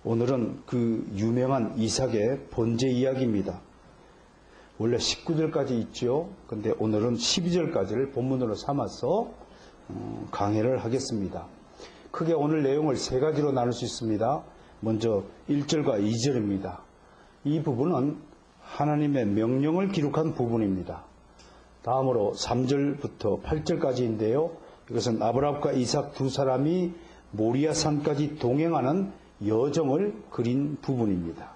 오늘은 그 유명한 이삭의 번제 이야기입니다. 원래 19절까지 있죠. 근데 오늘은 12절까지를 본문으로 삼아서 강해를 하겠습니다. 크게 오늘 내용을 세 가지로 나눌 수 있습니다. 먼저 1절과 2절입니다. 이 부분은 하나님의 명령을 기록한 부분입니다. 다음으로 3절부터 8절까지인데요. 이것은 아브라함과 이삭 두 사람이 모리아산까지 동행하는 여정을 그린 부분입니다.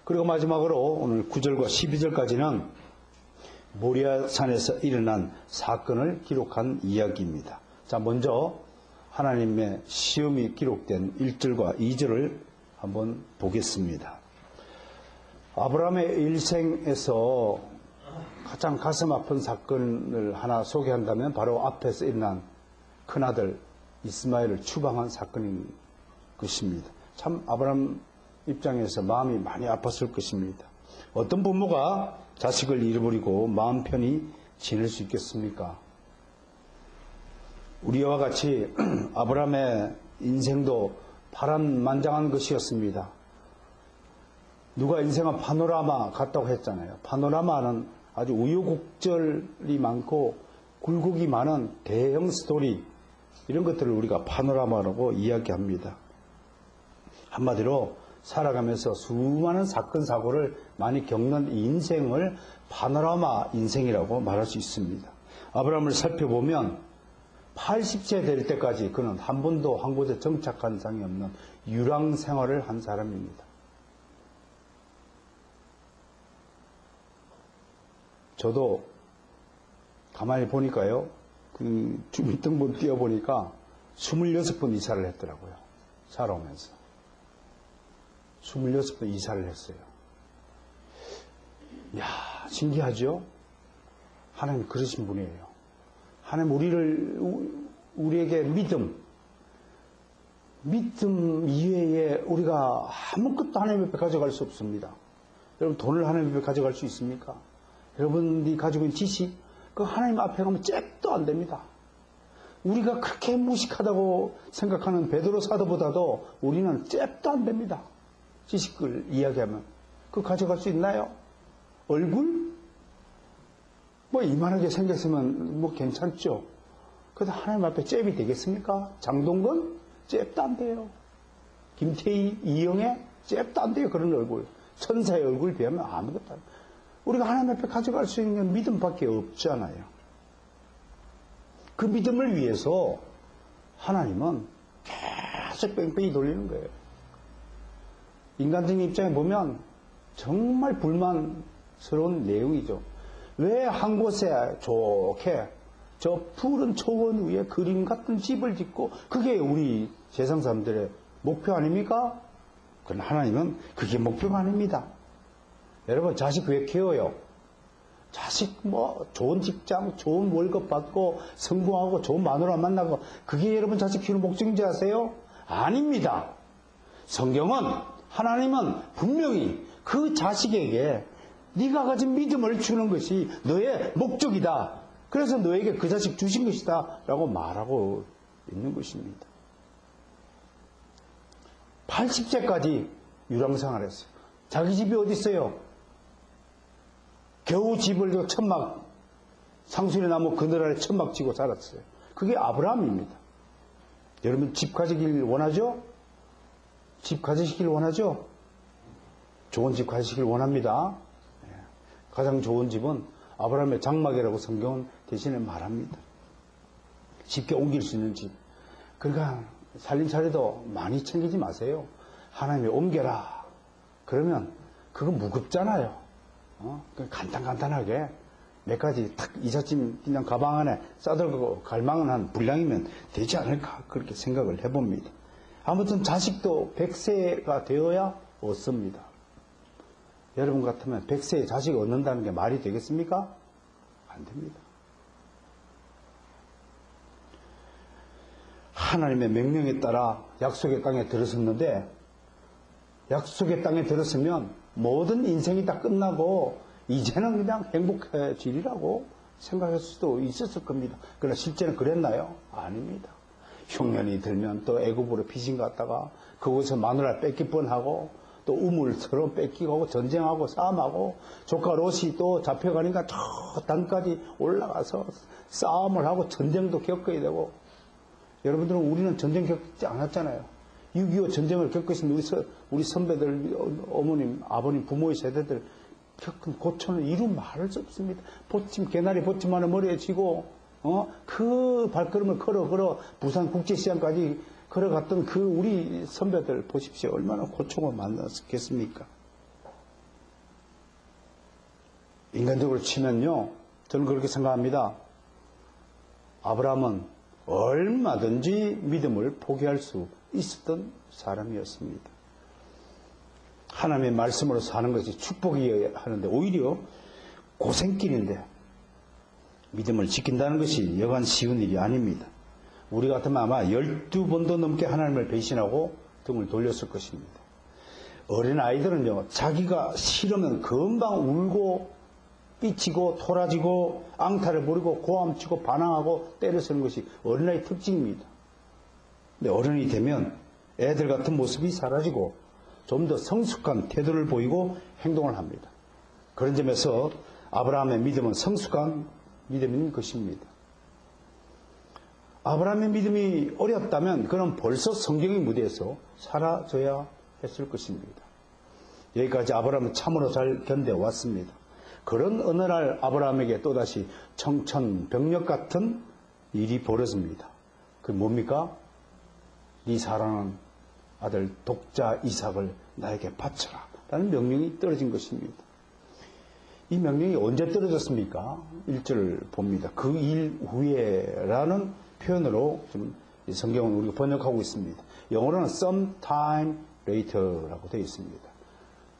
그리고 마지막으로 오늘 9절과 12절까지는 모리아산에서 일어난 사건을 기록한 이야기입니다. 자, 먼저 하나님의 시험이 기록된 1절과 2절을 한번 보겠습니다. 아브라함의 일생에서 가장 가슴 아픈 사건을 하나 소개한다면 바로 앞에서 일어난 큰아들 이스마엘을 추방한 사건인 것입니다. 참 아브라함 입장에서 마음이 많이 아팠을 것입니다. 어떤 부모가 자식을 잃어버리고 마음 편히 지낼 수 있겠습니까? 우리와 같이 아브라함의 인생도 파란만장한 것이었습니다. 누가 인생은 파노라마 같다고 했잖아요. 파노라마는 아주 우여곡절이 많고 굴곡이 많은 대형 스토리, 이런 것들을 우리가 파노라마라고 이야기합니다. 한마디로 살아가면서 수많은 사건 사고를 많이 겪는 인생을 파노라마 인생이라고 말할 수 있습니다. 아브라함을 살펴보면 80세 될 때까지 그는 한 번도 한 곳에 정착한 상이 없는 유랑 생활을 한 사람입니다. 저도 가만히 보니까요, 그 주민등본 띄워보니까 26번 이사를 했더라고요. 살아오면서 26번 이사를 했어요. 이야, 신기하죠? 하나님 그러신 분이에요. 하나님 우리에게 믿음 이외에 우리가 아무것도 하나님 앞에 가져갈 수 없습니다. 여러분, 돈을 하나님 앞에 가져갈 수 있습니까? 여러분이 가지고 있는 지식, 그 하나님 앞에 가면 잽도 안 됩니다. 우리가 그렇게 무식하다고 생각하는 베드로 사도보다도 우리는 잽도 안 됩니다. 지식을 이야기하면. 그거 가져갈 수 있나요? 얼굴? 뭐 이만하게 생겼으면 뭐 괜찮죠. 그래도 하나님 앞에 잽이 되겠습니까? 장동건? 잽도 안 돼요. 김태희, 이영애? 잽도 안 돼요. 그런 얼굴. 천사의 얼굴 비하면 아무것도 안 돼요. 우리가 하나님 앞에 가져갈 수 있는 믿음밖에 없잖아요. 그 믿음을 위해서 하나님은 계속 뺑뺑이 돌리는 거예요. 인간적인 입장에 보면 정말 불만스러운 내용이죠. 왜 한 곳에 좋게 저 푸른 초원 위에 그림 같은 집을 짓고, 그게 우리 세상 사람들의 목표 아닙니까? 그러나 하나님은 그게 목표가 아닙니다. 여러분, 자식 왜 키워요? 자식 뭐 좋은 직장, 좋은 월급 받고 성공하고 좋은 마누라 만나고, 그게 여러분 자식 키우는 목적인지 아세요? 아닙니다. 성경은, 하나님은 분명히 그 자식에게 네가 가진 믿음을 주는 것이 너의 목적이다. 그래서 너에게 그 자식 주신 것이다 라고 말하고 있는 것입니다. 80세까지 유랑생활을 했어요. 자기 집이 어디 있어요? 겨우 집을 천막, 상수리 나무 그늘 아래 천막 치고 살았어요. 그게 아브라함입니다. 여러분, 집 가지길 원하죠? 집 가지시길 원하죠? 좋은 집 가지시길 원합니다. 가장 좋은 집은 아브라함의 장막이라고 성경은 대신에 말합니다. 쉽게 옮길 수 있는 집. 그러니까 살림 차려도 많이 챙기지 마세요. 하나님이 옮겨라. 그러면 그거 무겁잖아요. 간단하게 몇 가지 탁 이삿짐 그냥 가방 안에 싸들고 갈망은 한 분량이면 되지 않을까, 그렇게 생각을 해봅니다. 아무튼 자식도 100세가 되어야 얻습니다. 여러분 같으면 100세에 자식 얻는다는 게 말이 되겠습니까? 안 됩니다. 하나님의 명령에 따라 약속의 땅에 들어섰는데, 약속의 땅에 들었으면 모든 인생이 다 끝나고 이제는 그냥 행복해지리라고 생각할 수도 있었을 겁니다. 그러나 실제는 그랬나요? 아닙니다. 흉년이 들면 또 애굽으로 피신 갔다가 그곳에서 마누라 뺏길 뻔하고 또 우물 서로 뺏기고 전쟁하고 싸움하고 조카 롯이 또 잡혀가니까 저 단까지 올라가서 싸움을 하고 전쟁도 겪어야 되고, 여러분들은 우리는 전쟁 겪지 않았잖아요. 6.25 전쟁을 겪으신 우리 선배들, 어머님, 아버님, 부모의 세대들 겪은 고초는 이루 말할 수 없습니다. 개나리 보침 하나 머리에 쥐고 그 발걸음을 걸어 부산 국제시장까지 걸어갔던 그 우리 선배들 보십시오. 얼마나 고초가 많았겠습니까? 인간적으로 치면요, 저는 그렇게 생각합니다. 아브라함은 얼마든지 믿음을 포기할 수 있었던 사람이었습니다. 하나님의 말씀으로 사는 것이 축복이어야 하는데 오히려 고생길인데 믿음을 지킨다는 것이 여간 쉬운 일이 아닙니다. 우리 같으면 아마 12번도 넘게 하나님을 배신하고 등을 돌렸을 것입니다. 어린아이들은요, 자기가 싫으면 금방 울고 삐치고 토라지고 앙탈을 부리고 고함치고 반항하고 때려쓰는 것이 어린아이 특징입니다. 근데 어른이 되면 애들 같은 모습이 사라지고 좀 더 성숙한 태도를 보이고 행동을 합니다. 그런 점에서 아브라함의 믿음은 성숙한 믿음인 것입니다. 아브라함의 믿음이 어렸다면 그는 벌써 성경의 무대에서 사라져야 했을 것입니다. 여기까지 아브라함은 참으로 잘 견뎌왔습니다. 그런 어느 날 아브라함에게 또다시 청천벽력 같은 일이 벌어집니다. 그게 뭡니까? 네 사랑하는 아들 독자 이삭을 나에게 바쳐라 라는 명령이 떨어진 것입니다. 이 명령이 언제 떨어졌습니까? 1절을 봅니다. 그 일 후에라는 표현으로 좀 성경은 우리가 번역하고 있습니다. 영어로는 sometime later라고 되어 있습니다.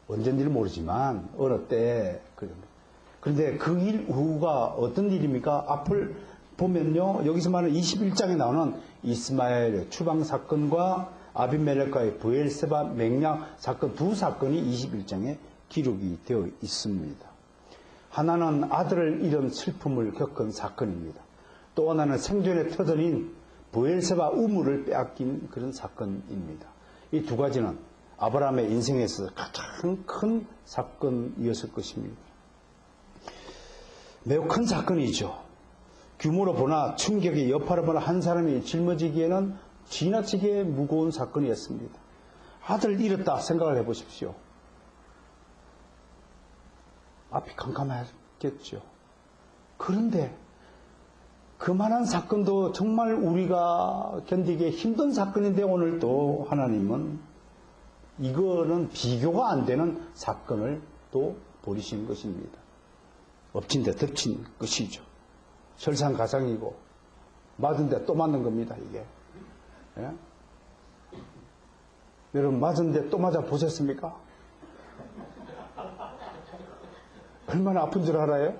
언젠지는 모르지만 어느 때. 그런데 그 일 후가 어떤 일입니까? 앞을 보면요, 여기서 말하는 21장에 나오는 이스마엘의 추방 사건과 아비멜렉과의 브엘세바 맹약 사건, 두 사건이 21장에 기록이 되어 있습니다. 하나는 아들을 잃은 슬픔을 겪은 사건입니다. 또 하나는 생존의 터전인 브엘세바 우물을 빼앗긴 그런 사건입니다. 이 두 가지는 아브라함의 인생에서 가장 큰 사건이었을 것입니다. 매우 큰 사건이죠. 규모로 보나 충격의 여파를 보나 한 사람이 짊어지기에는 지나치게 무거운 사건이었습니다. 아들 잃었다 생각을 해보십시오. 앞이 캄캄했겠죠. 그런데 그만한 사건도 정말 우리가 견디기 힘든 사건인데 오늘 또 하나님은 이거는 비교가 안 되는 사건을 또 벌이신 것입니다. 엎친 데 덮친 것이죠. 설상가상이고 맞은 데 또 맞는 겁니다. 이게. 예? 여러분 맞은 데 또 맞아 보셨습니까? 얼마나 아픈 줄 알아요?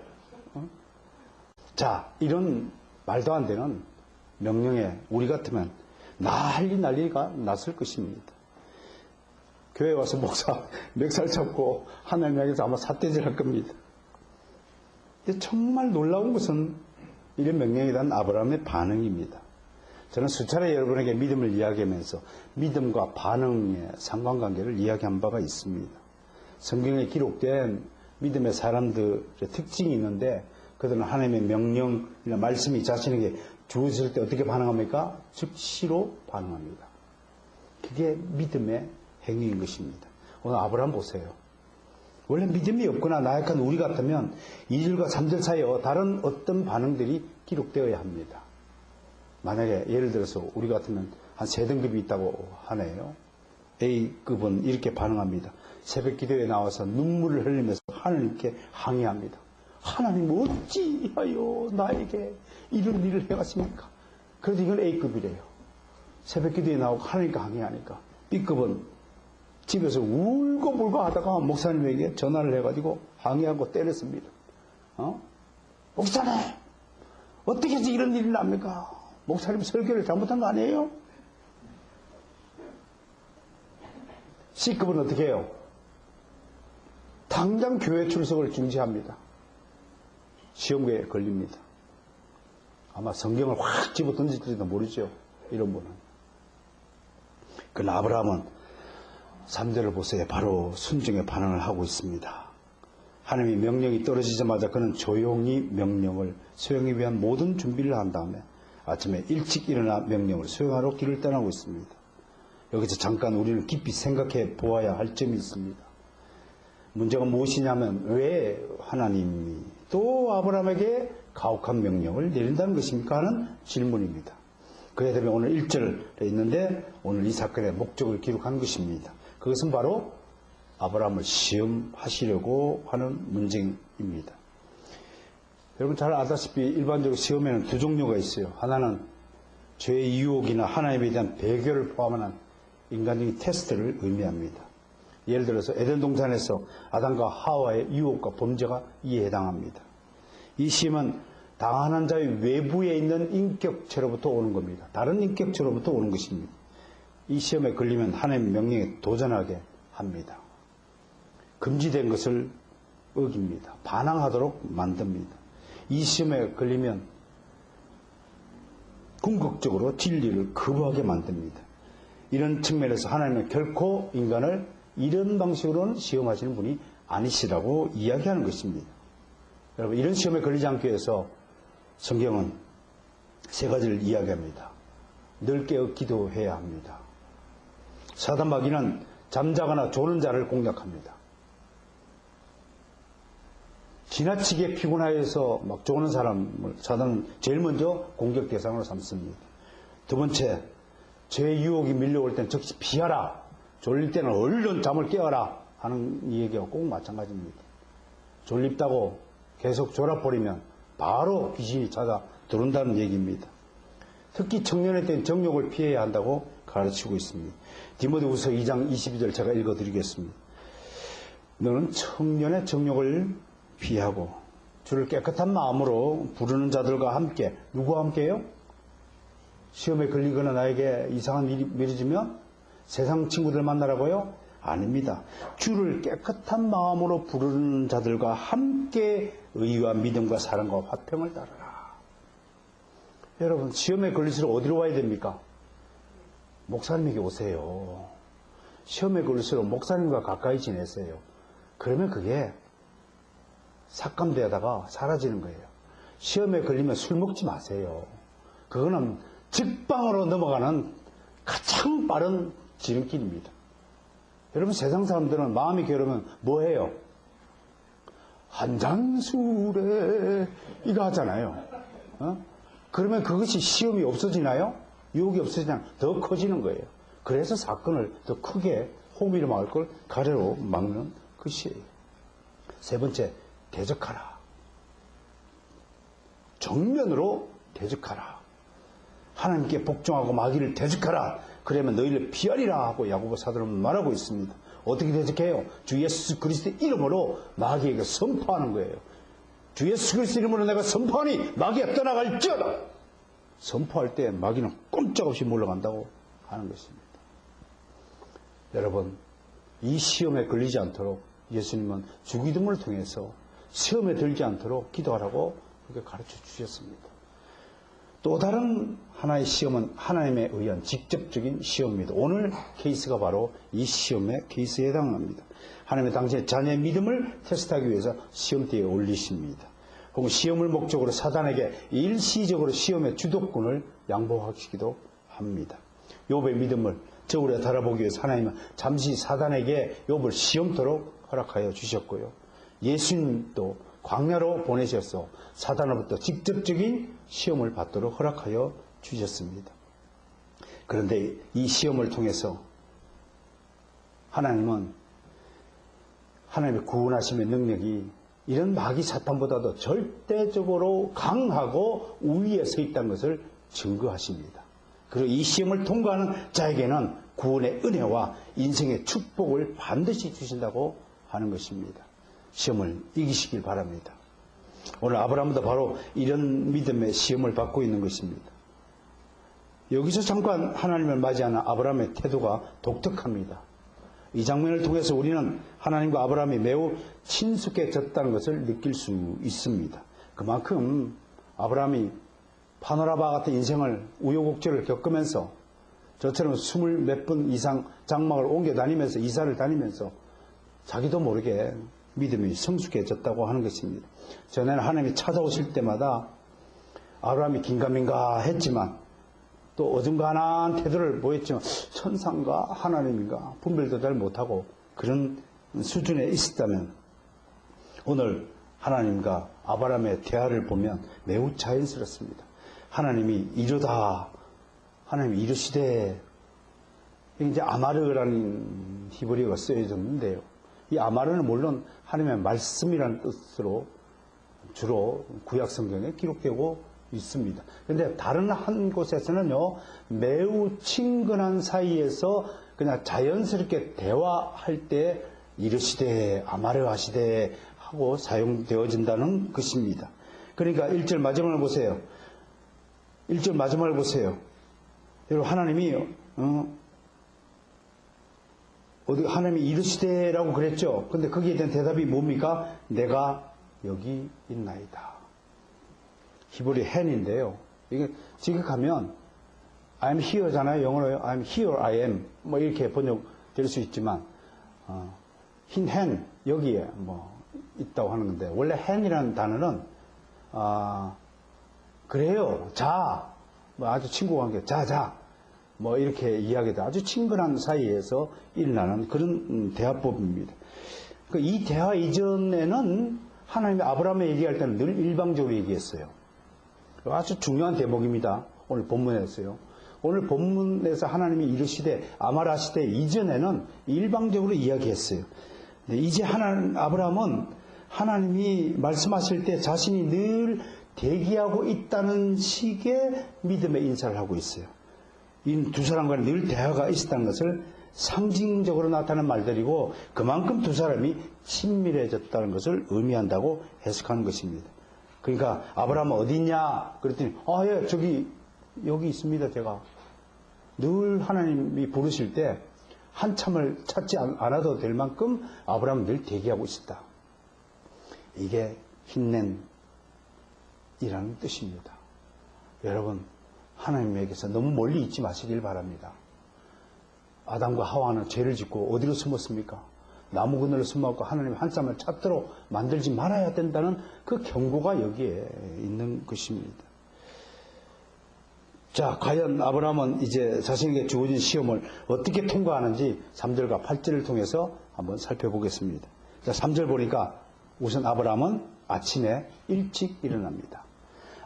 자, 이런 말도 안 되는 명령에 우리 같으면 난리가 났을 것입니다. 교회 와서 목사 멱살 잡고 하나님 향해서 아마 삿대질 할 겁니다. 근데 정말 놀라운 것은 이런 명령에 대한 아브라함의 반응입니다. 저는 수차례 여러분에게 믿음을 이야기하면서 믿음과 반응의 상관관계를 이야기한 바가 있습니다. 성경에 기록된 믿음의 사람들의 특징이 있는데 그들은 하나님의 명령이나 말씀이 자신에게 주어질 때 어떻게 반응합니까? 즉시로 반응합니다. 그게 믿음의 행위인 것입니다. 오늘 아브라함 보세요. 원래 믿음이 없거나 나약한 우리 같으면 2절과 3절 사이에 다른 어떤 반응들이 기록되어야 합니다. 만약에 예를 들어서 우리 같으면 한 3등급이 있다고 하네요. A급은 이렇게 반응합니다. 새벽 기도에 나와서 눈물을 흘리면서 하나님께 항의합니다. 하나님 어찌하여 나에게 이런 일을 해가십니까? 그래도 이건 A급이래요. 새벽 기도에 나오고 하나님께 항의하니까. B급은 집에서 울고불고 하다가 목사님에게 전화를 해가지고 항의하고 때렸습니다. 목사님 어떻게 해서 이런 일이 납니까? 목사님 설교를 잘못한 거 아니에요? C급은 어떻게 해요? 당장 교회 출석을 중지합니다. 시험에 걸립니다. 아마 성경을 확 집어 던질지도 모르죠. 이런 분은. 그러나 아브라함은 3절을 보세요. 바로 순종의 반응을 하고 있습니다. 하나님의 명령이 떨어지자마자 그는 조용히 명령을 수행하기 위한 모든 준비를 한 다음에 아침에 일찍 일어나 명령을 수행하러 길을 떠나고 있습니다. 여기서 잠깐 우리는 깊이 생각해 보아야 할 점이 있습니다. 문제가 무엇이냐면 왜 하나님이 또 아브라함에게 가혹한 명령을 내린다는 것입니까? 하는 질문입니다. 그에 대해 오늘 1절에 있는데 오늘 이 사건의 목적을 기록한 것입니다. 그것은 바로 아브라함을 시험하시려고 하는 문제입니다. 여러분 잘 아다시피 일반적으로 시험에는 두 종류가 있어요. 하나는 죄의 유혹이나 하나님에 대한 배교를 포함한 인간적인 테스트를 의미합니다. 예를 들어서 에덴 동산에서 아담과 하와의 유혹과 범죄가 이에 해당합니다. 이 시험은 당하는 자의 외부에 있는 인격체로부터 오는 겁니다. 다른 인격체로부터 오는 것입니다. 이 시험에 걸리면 하나님의 명령에 도전하게 합니다. 금지된 것을 어깁니다. 반항하도록 만듭니다. 이 시험에 걸리면 궁극적으로 진리를 거부하게 만듭니다. 이런 측면에서 하나님은 결코 인간을 이런 방식으로는 시험하시는 분이 아니시라고 이야기하는 것입니다. 여러분 이런 시험에 걸리지 않기 위해서 성경은 세 가지를 이야기합니다. 늘 깨어 기도해야 합니다. 사단 마귀는 잠자거나 조는 자를 공략합니다. 지나치게 피곤하여서 막 조는 사람을 사단은 제일 먼저 공격 대상으로 삼습니다. 두 번째, 죄의 유혹이 밀려올 때는 즉시 피하라. 졸릴 때는 얼른 잠을 깨어라 하는 이 얘기가 꼭 마찬가지입니다. 졸립다고 계속 졸아버리면 바로 귀신이 찾아 들어온다는 얘기입니다. 특히 청년의 때는 정욕을 피해야 한다고 가르치고 있습니다. 디모데후서 2장 22절 제가 읽어드리겠습니다. 너는 청년의 정욕을 피하고 주를 깨끗한 마음으로 부르는 자들과 함께, 누구와 함께요? 시험에 걸리거나 나에게 이상한 일이 맺어지면 세상 친구들 만나라고요? 아닙니다. 주를 깨끗한 마음으로 부르는 자들과 함께 의와 믿음과 사랑과 화평을 따르라. 여러분 시험에 걸릴수록 어디로 와야 됩니까? 목사님에게 오세요. 시험에 걸릴수록 목사님과 가까이 지내세요. 그러면 그게 삭감되다가 사라지는 거예요. 시험에 걸리면 술 먹지 마세요. 그거는 직방으로 넘어가는 가장 빠른 지름길입니다. 여러분 세상 사람들은 마음이 괴로우면 뭐 해요? 한 잔 술에 이거 하잖아요. 그러면 그것이 시험이 없어지나요? 유혹이 없어지나요? 더 커지는 거예요. 그래서 사건을 더 크게 호미로 막을 걸 가래로 막는 것이에요. 세 번째, 대적하라. 정면으로 대적하라. 하나님께 복종하고 마귀를 대적하라. 그러면 너희를 피하리라 하고 야고보 사도는 말하고 있습니다. 어떻게 대적해요? 주 예수 그리스도의 이름으로 마귀에게 선포하는 거예요. 주 예수 그리스도의 이름으로 내가 선포하니 마귀가 떠나갈지어다. 선포할 때 마귀는 꼼짝없이 물러간다고 하는 것입니다. 여러분 이 시험에 걸리지 않도록 예수님은 주기도문을 통해서 시험에 들지 않도록 기도하라고 그렇게 가르쳐 주셨습니다. 또 다른 하나의 시험은 하나님에 의한 직접적인 시험입니다. 오늘 케이스가 바로 이 시험의 케이스에 해당합니다. 하나님의 당신의 자녀의 믿음을 테스트하기 위해서 시험대에 올리십니다. 혹은 시험을 목적으로 사단에게 일시적으로 시험의 주도권을 양보하시기도 합니다. 욥의 믿음을 저울에 달아보기 위해서 하나님은 잠시 사단에게 욥을 시험토록 허락하여 주셨고요. 예수님도 광야로 보내셔서 사단으로부터 직접적인 시험을 받도록 허락하여 주셨습니다. 그런데 이 시험을 통해서 하나님은 하나님의 구원하심의 능력이 이런 마귀 사탄보다도 절대적으로 강하고 우위에 서 있다는 것을 증거하십니다. 그리고 이 시험을 통과하는 자에게는 구원의 은혜와 인생의 축복을 반드시 주신다고 하는 것입니다. 시험을 이기시길 바랍니다. 오늘 아브라함도 바로 이런 믿음의 시험을 받고 있는 것입니다. 여기서 잠깐 하나님을 맞이하는 아브라함의 태도가 독특합니다. 이 장면을 통해서 우리는 하나님과 아브라함이 매우 친숙해졌다는 것을 느낄 수 있습니다. 그만큼 아브라함이 파노라마 같은 인생을 우여곡절을 겪으면서 저처럼 20몇 번 이상 장막을 옮겨 다니면서 이사를 다니면서 자기도 모르게 믿음이 성숙해졌다고 하는 것입니다. 전에는 하나님이 찾아오실 때마다 아브라함이 긴가민가 했지만 또 어중간한 태도를 보였지만 천상가 하나님인가 분별도 잘 못하고 그런 수준에 있었다면 오늘 하나님과 아브라함의 대화를 보면 매우 자연스럽습니다. 하나님이 이르다, 하나님이 이르시되, 이제 아마르라는 히브리어가 쓰여졌는데요. 이 아마르는 물론 하나님의 말씀이라는 뜻으로 주로 구약 성경에 기록되고 있습니다. 그런데 다른 한 곳에서는요, 매우 친근한 사이에서 그냥 자연스럽게 대화할 때 이르시되, 아마르 하시되 하고 사용되어진다는 것입니다. 그러니까 1절 마지막을 보세요. 1절 마지막을 보세요. 여러분, 하나님이, 하나님이 이르시되라고 그랬죠. 근데 거기에 대한 대답이 뭡니까? 내가 여기 있나이다. 히브리 hen인데요. 이게 지극하면 I'm here잖아요. 영어로요. I'm here, I am. 뭐 이렇게 번역될 수 있지만, 흰 hen, 여기에 뭐 있다고 하는 건데, 원래 hen이라는 단어는, 그래요. 자. 뭐 아주 친구 관계. 자. 뭐 이렇게 이야기도 아주 친근한 사이에서 일어나는 그런 대화법입니다. 이 대화 이전에는 하나님이 아브라함에 얘기할 때는 늘 일방적으로 얘기했어요. 아주 중요한 대목입니다. 오늘 본문에서요. 오늘 본문에서 하나님이 이르시되 아마라시되 이전에는 일방적으로 이야기했어요. 근데 이제 아브라함은 하나님이 말씀하실 때 자신이 늘 대기하고 있다는 식의 믿음의 인사를 하고 있어요. 이 두 사람과 늘 대화가 있었다는 것을 상징적으로 나타나는 말들이고 그만큼 두 사람이 친밀해졌다는 것을 의미한다고 해석하는 것입니다. 그러니까 아브라함은 어디 있냐? 그랬더니 예, 여기 있습니다. 제가 늘 하나님이 부르실 때 한참을 찾지 않아도 될 만큼 아브라함은 늘 대기하고 있었다. 이게 힘낸이라는 뜻입니다. 여러분, 하나님에게서 너무 멀리 있지 마시길 바랍니다. 아담과 하와는 죄를 짓고 어디로 숨었습니까? 나무 그늘로 숨어갖고 하나님 한참을 찾도록 만들지 말아야 된다는 그 경고가 여기에 있는 것입니다. 자, 과연 아브라함은 이제 자신에게 주어진 시험을 어떻게 통과하는지 3절과 8절을 통해서 한번 살펴보겠습니다. 자, 3절 보니까 우선 아브라함은 아침에 일찍 일어납니다.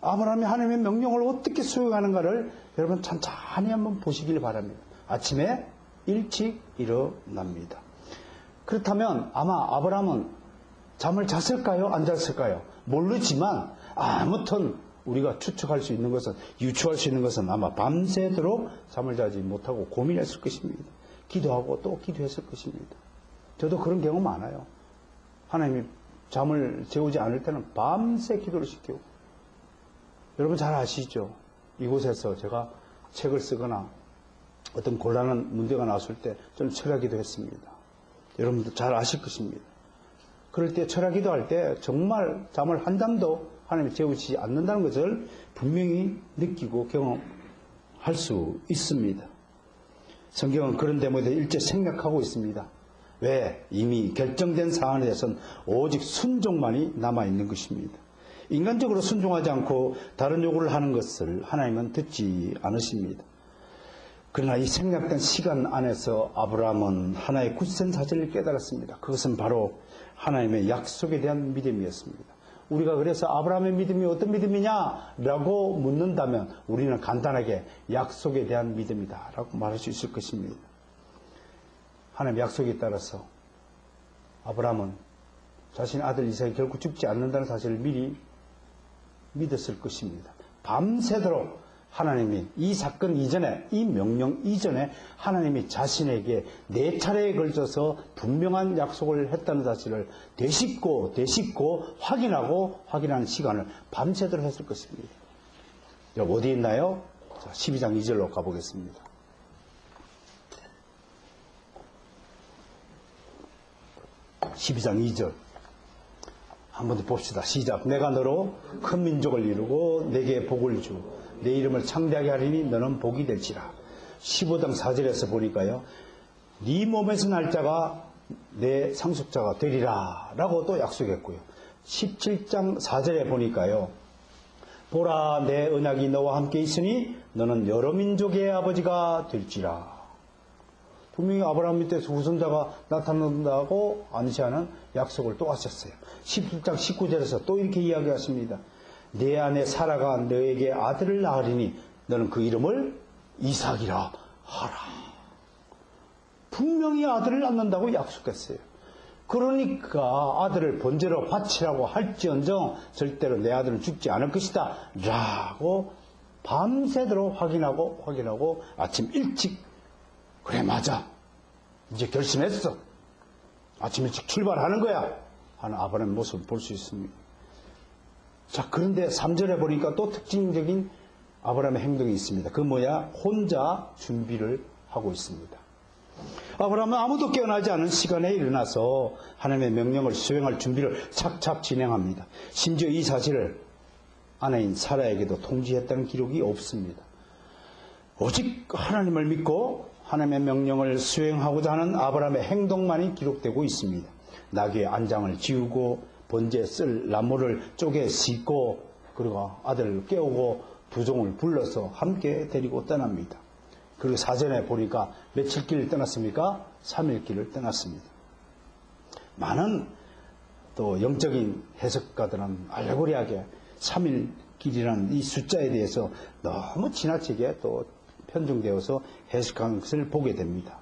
아브라함이 하나님의 명령을 어떻게 수행하는가를 여러분 천천히 한번 보시길 바랍니다. 아침에 일찍 일어납니다. 그렇다면 아마 아브라함은 잠을 잤을까요? 안 잤을까요? 모르지만 아무튼 우리가 추측할 수 있는 것은, 유추할 수 있는 것은 아마 밤새도록 잠을 자지 못하고 고민했을 것입니다. 기도하고 또 기도했을 것입니다. 저도 그런 경우 많아요. 하나님이 잠을 재우지 않을 때는 밤새 기도를 시키고, 여러분 잘 아시죠? 이곳에서 제가 책을 쓰거나 어떤 곤란한 문제가 나왔을 때 저는 철야기도 했습니다. 여러분도 잘 아실 것입니다. 그럴 때 철야기도 할 때 정말 잠을 한 잠도 하나님이 재우지 않는다는 것을 분명히 느끼고 경험할 수 있습니다. 성경은 그런 데모에 대해 일제 생략하고 있습니다. 왜? 이미 결정된 사안에 대해서는 오직 순종만이 남아있는 것입니다. 인간적으로 순종하지 않고 다른 요구를 하는 것을 하나님은 듣지 않으십니다. 그러나 이 생략된 시간 안에서 아브라함은 하나의 굳센 사실을 깨달았습니다. 그것은 바로 하나님의 약속에 대한 믿음이었습니다. 우리가 그래서 아브라함의 믿음이 어떤 믿음이냐라고 묻는다면 우리는 간단하게 약속에 대한 믿음이다 라고 말할 수 있을 것입니다. 하나님의 약속에 따라서 아브라함은 자신의 아들 이삭이 결코 죽지 않는다는 사실을 미리 믿었을 것입니다. 밤새도록 하나님이 이 사건 이전에, 이 명령 이전에 하나님이 자신에게 4차례에 걸쳐서 분명한 약속을 했다는 사실을 되짚고 확인하는 시간을 밤새도록 했을 것입니다. 여러분 어디 있나요? 자, 12장 2절로 가보겠습니다. 12장 2절. 한번 더 봅시다. 시작. 내가 너로 큰 민족을 이루고 내게 복을 주. 내 이름을 창대하게 하리니 너는 복이 될지라. 15장 4절에서 보니까요. 네 몸에서 날 자가 내 상속자가 되리라 라고 또 약속했고요. 17장 4절에 보니까요. 보라 내 언약이 너와 함께 있으니 너는 여러 민족의 아버지가 될지라. 분명히 아브라함 밑에서 후손자가 나타난다고 암시하는 약속을 또 하셨어요. 17장 19절에서 또 이렇게 이야기하십니다. 내 아내 사라가 너에게 아들을 낳으리니 너는 그 이름을 이삭이라 하라. 분명히 아들을 낳는다고 약속했어요. 그러니까 아들을 번제로 바치라고 할지언정 절대로 내 아들은 죽지 않을 것이다 라고 밤새도록 확인하고 아침 일찍 그래 맞아 이제 결심했어 아침 일찍 출발하는 거야 하는 아브라함의 모습을 볼 수 있습니다. 자, 그런데 3절에 보니까 또 특징적인 아브라함의 행동이 있습니다. 그 뭐야? 혼자 준비를 하고 있습니다. 아브라함은 아무도 깨어나지 않은 시간에 일어나서 하나님의 명령을 수행할 준비를 착착 진행합니다. 심지어 이 사실을 아내인 사라에게도 통지했다는 기록이 없습니다. 오직 하나님을 믿고 하나님의 명령을 수행하고자 하는 아브라함의 행동만이 기록되고 있습니다. 나귀의 안장을 지우고 번제에 쓸 나무를 쪼개 싣고 그리고 아들을 깨우고 두 종을 불러서 함께 데리고 떠납니다. 그리고 사전에 보니까 며칠 길을 떠났습니까? 3일 길을 떠났습니다. 많은 또 영적인 해석가들은 알레고리하게 3일 길이라는 이 숫자에 대해서 너무 지나치게 또 편중되어서 해석한 것을 보게 됩니다.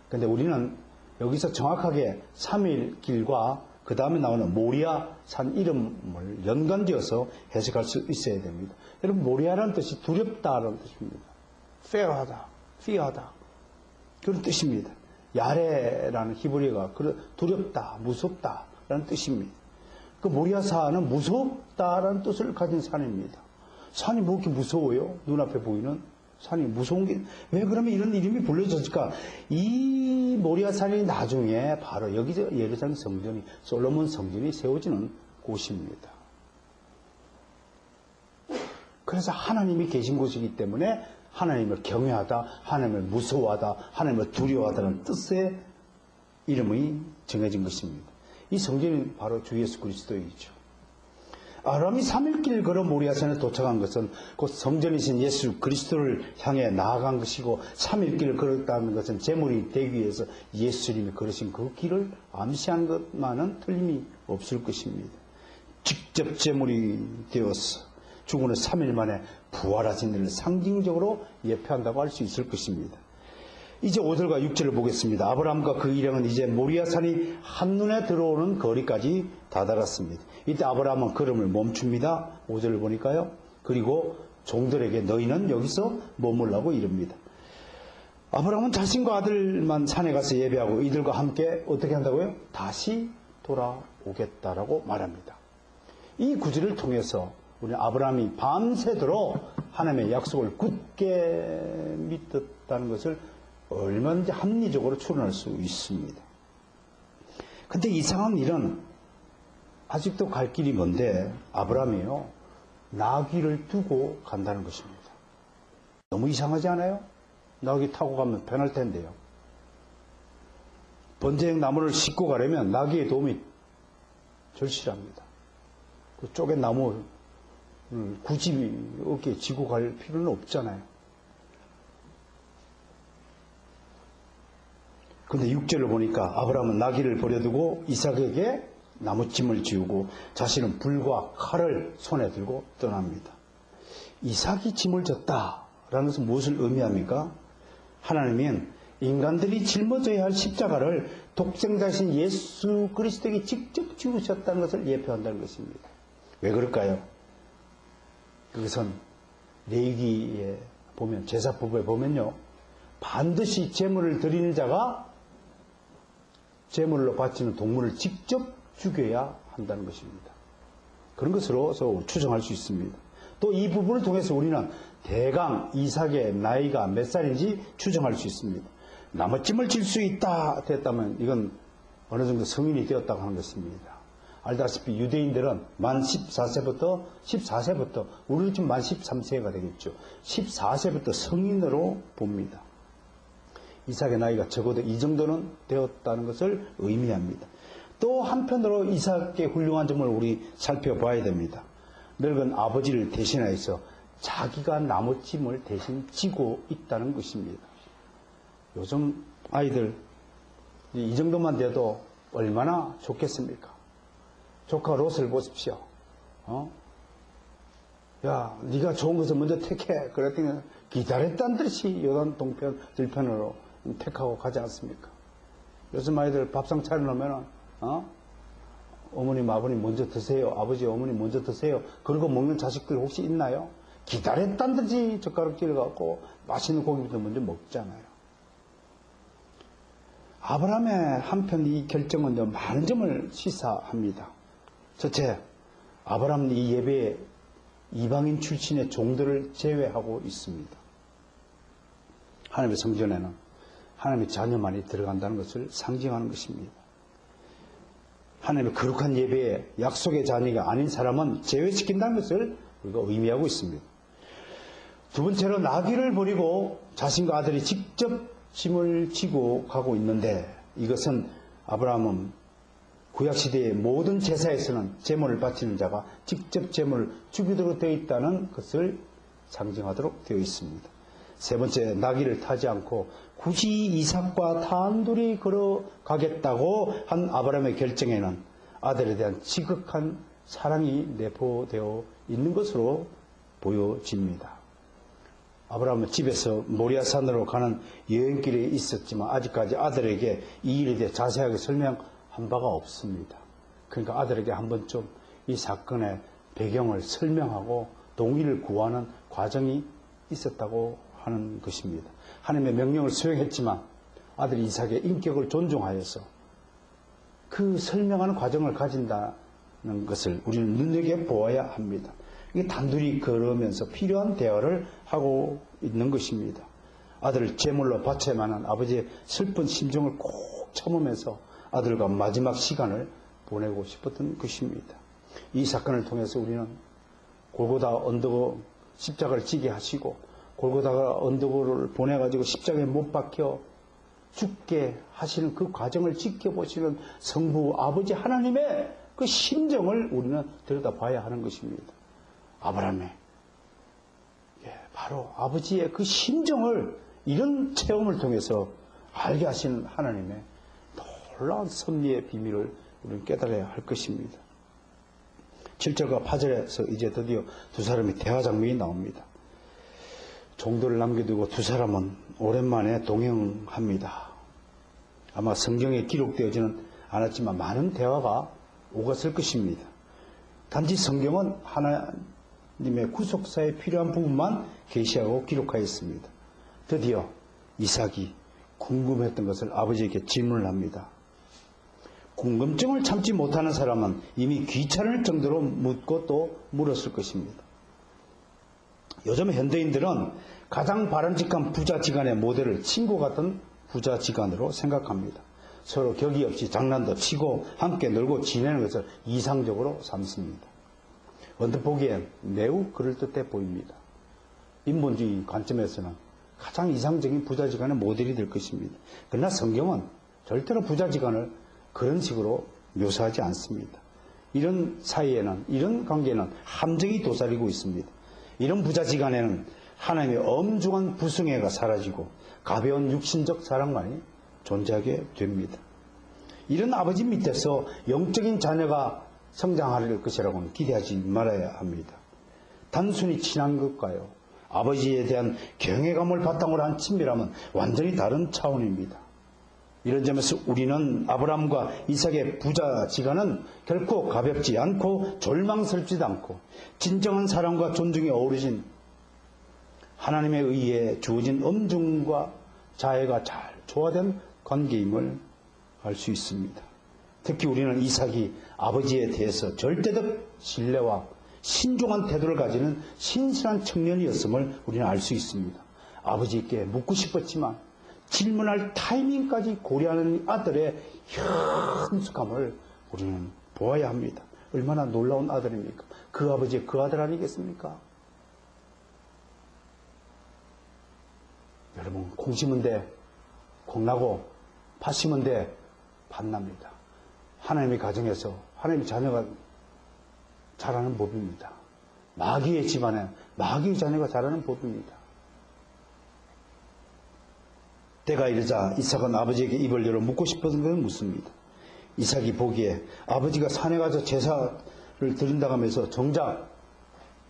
그런데 우리는 여기서 정확하게 3일 길과 그 다음에 나오는 모리아 산 이름을 연관지어서 해석할 수 있어야 됩니다. 여러분 모리아라는 뜻이 두렵다라는 뜻입니다. fear하다 그런 뜻입니다. 야레라는 히브리어가 두렵다, 무섭다라는 뜻입니다. 그 모리아 산은 무섭다라는 뜻을 가진 산입니다. 산이 뭐 이렇게 무서워요? 눈앞에 보이는 산이 무서운 게 왜 그러면 이런 이름이 불려졌을까? 이 모리아 산이 나중에 바로 여기서 예루살렘 성전이 솔로몬 성전이 세워지는 곳입니다. 그래서 하나님이 계신 곳이기 때문에 하나님을 경외하다, 하나님을 무서워하다, 하나님을 두려워하다는 뜻의 이름이 정해진 것입니다. 이 성전이 바로 주 예수 그리스도이죠. 아브라함이 3일길 걸어 모리아산에 도착한 것은 곧 성전이신 예수 그리스도를 향해 나아간 것이고 3일길을 걸었다는 것은 제물이 되기 위해서 예수님이 걸으신 그 길을 암시한 것만은 틀림이 없을 것입니다. 직접 제물이 되어서 죽은 후 3일 만에 부활하신 일을 상징적으로 예표한다고 할 수 있을 것입니다. 이제 5절과 6절을 보겠습니다. 아브라함과 그 일행은 이제 모리아산이 한눈에 들어오는 거리까지 다다랐습니다. 이때 아브라함은 걸음을 멈춥니다. 5절을 보니까요. 그리고 종들에게 너희는 여기서 머물라고 이릅니다. 아브라함은 자신과 아들만 산에 가서 예배하고 이들과 함께 어떻게 한다고요? 다시 돌아오겠다라고 말합니다. 이 구절을 통해서 우리 아브라함이 밤새도록 하나님의 약속을 굳게 믿었다는 것을 얼마든지 합리적으로 추론할 수 있습니다. 근데 이상한 일은 아직도 갈 길이 먼데 아브라함이요 나귀를 두고 간다는 것입니다. 너무 이상하지 않아요? 나귀 타고 가면 편할 텐데요. 번제용 나무를 싣고 가려면 나귀의 도움이 절실합니다. 그 쪼갠 나무를 굳이 어깨에 지고 갈 필요는 없잖아요. 그런데 6절을 보니까 아브라함은 나귀를 버려두고 이삭에게 나무짐을 지우고 자신은 불과 칼을 손에 들고 떠납니다. 이삭이 짐을 졌다라는 것은 무엇을 의미합니까? 하나님은 인간들이 짊어져야 할 십자가를 독생자신 예수 그리스도에게 직접 지우셨다는 것을 예표한다는 것입니다. 왜 그럴까요? 그것은 레위기에 보면 제사법에 보면요 반드시 제물을 드리는 자가 제물로 바치는 동물을 직접 죽여야 한다는 것입니다. 그런 것으로 추정할 수 있습니다. 또 이 부분을 통해서 우리는 대강 이삭의 나이가 몇 살인지 추정할 수 있습니다. 나무짐을 질 수 있다 됐다면 이건 어느 정도 성인이 되었다고 하는 것입니다. 알다시피 유대인들은 만 14세부터 우리는 지금 만 13세가 되겠죠. 14세부터 성인으로 봅니다. 이삭의 나이가 적어도 이 정도는 되었다는 것을 의미합니다. 또 한편으로 이삭의 훌륭한 점을 우리 살펴봐야 됩니다. 늙은 아버지를 대신하여서 자기가 나무짐을 대신 지고 있다는 것입니다. 요즘 아이들 이 정도만 돼도 얼마나 좋겠습니까? 조카 롯을 보십시오. 야, 네가 좋은 것을 먼저 택해. 그랬더니 기다렸다는 듯이 요단 동편 들편으로 택하고 가지 않습니까? 요즘 아이들 밥상 차려놓으면 어머님 아버님 먼저 드세요. 아버지 어머니 먼저 드세요. 그러고 먹는 자식들 혹시 있나요? 기다렸다는 듯이 젓가락질 갖고 맛있는 고기부터 먼저 먹잖아요. 아브라함의 한편 이 결정은 많은 점을 시사합니다. 첫째, 아브라함은 이 예배에 이방인 출신의 종들을 제외하고 있습니다. 하나님의 성전에는 하나님의 자녀만이 들어간다는 것을 상징하는 것입니다. 하나님의 거룩한 예배에 약속의 자녀가 아닌 사람은 제외시킨다는 것을 우리가 의미하고 있습니다. 두 번째로 나귀를 버리고 자신과 아들이 직접 짐을 지고 가고 있는데 이것은 아브라함은 구약시대의 모든 제사에서는 제물을 바치는 자가 직접 제물을 주기도록 되어 있다는 것을 상징하도록 되어 있습니다. 세 번째, 나귀를 타지 않고 굳이 이삭과 단둘이 걸어가겠다고 한 아브라함의 결정에는 아들에 대한 지극한 사랑이 내포되어 있는 것으로 보여집니다. 아브라함은 집에서 모리아산으로 가는 여행길에 있었지만 아직까지 아들에게 이 일에 대해 자세하게 설명한 바가 없습니다. 그러니까 아들에게 한 번쯤 이 사건의 배경을 설명하고 동의를 구하는 과정이 있었다고 하는 것입니다. 하나님의 명령을 수행했지만 아들 이삭의 인격을 존중하여서 그 설명하는 과정을 가진다는 것을 우리는 눈여겨보아야 합니다. 이게 단둘이 걸으면서 필요한 대화를 하고 있는 것입니다. 아들을 제물로 바쳐야만 하는 아버지의 슬픈 심정을 꼭 참으면서 아들과 마지막 시간을 보내고 싶었던 것입니다. 이 사건을 통해서 우리는 골고다 언덕 십자가를 지게 하시고 골고다 언덕을 보내가지고 십자가에 못 박혀 죽게 하시는 그 과정을 지켜보시는 성부 아버지 하나님의 그 심정을 우리는 들여다봐야 하는 것입니다. 아브라함의 바로 아버지의 그 심정을 이런 체험을 통해서 알게 하시는 하나님의 놀라운 섭리의 비밀을 우리는 깨달아야 할 것입니다. 7절과 8절에서 이제 드디어 두 사람의 대화 장면이 나옵니다. 종들을 남겨두고 두 사람은 오랜만에 동행합니다. 아마 성경에 기록되어지는 않았지만 많은 대화가 오갔을 것입니다. 단지 성경은 하나님의 구속사에 필요한 부분만 계시하고 기록하였습니다. 드디어 이삭이 궁금했던 것을 아버지에게 질문을 합니다. 궁금증을 참지 못하는 사람은 이미 귀찮을 정도로 묻고 또 물었을 것입니다. 요즘 현대인들은 가장 바람직한 부자지간의 모델을 친구 같은 부자지간으로 생각합니다. 서로 격이 없이 장난도 치고 함께 놀고 지내는 것을 이상적으로 삼습니다. 언뜻 보기엔 매우 그럴듯해 보입니다. 인본주의 관점에서는 가장 이상적인 부자지간의 모델이 될 것입니다. 그러나 성경은 절대로 부자지간을 그런 식으로 묘사하지 않습니다. 이런 사이에는, 이런 관계는 함정이 도사리고 있습니다. 이런 부자지간에는 하나님의 엄중한 부승애가 사라지고 가벼운 육신적 사랑만이 존재하게 됩니다. 이런 아버지 밑에서 영적인 자녀가 성장할 것이라고는 기대하지 말아야 합니다. 단순히 친한 것과요, 아버지에 대한 경외감을 바탕으로 한 친밀함은 완전히 다른 차원입니다. 이런 점에서 우리는 아브라함과 이삭의 부자지간은 결코 가볍지 않고 졸망스럽지도 않고 진정한 사랑과 존중이 어우러진 하나님에 의해 주어진 엄중과 자애가 잘 조화된 관계임을 알 수 있습니다. 특히 우리는 이삭이 아버지에 대해서 절대적 신뢰와 신중한 태도를 가지는 신실한 청년이었음을 우리는 알 수 있습니다. 아버지께 묻고 싶었지만 질문할 타이밍까지 고려하는 아들의 현숙함을 우리는 보아야 합니다. 얼마나 놀라운 아들입니까? 그 아버지의 그 아들 아니겠습니까? 여러분, 콩 심은 데 콩나고 팥 심은 데 팥납니다. 하나님의 가정에서 하나님의 자녀가 자라는 법입니다. 마귀의 집안에 마귀의 자녀가 자라는 법입니다. 때가 이르자 이삭은 아버지에게 입을 열어 묻고 싶었던 걸 묻습니다. 이삭이 보기에 아버지가 산에 가서 제사를 드린다고 하면서 정작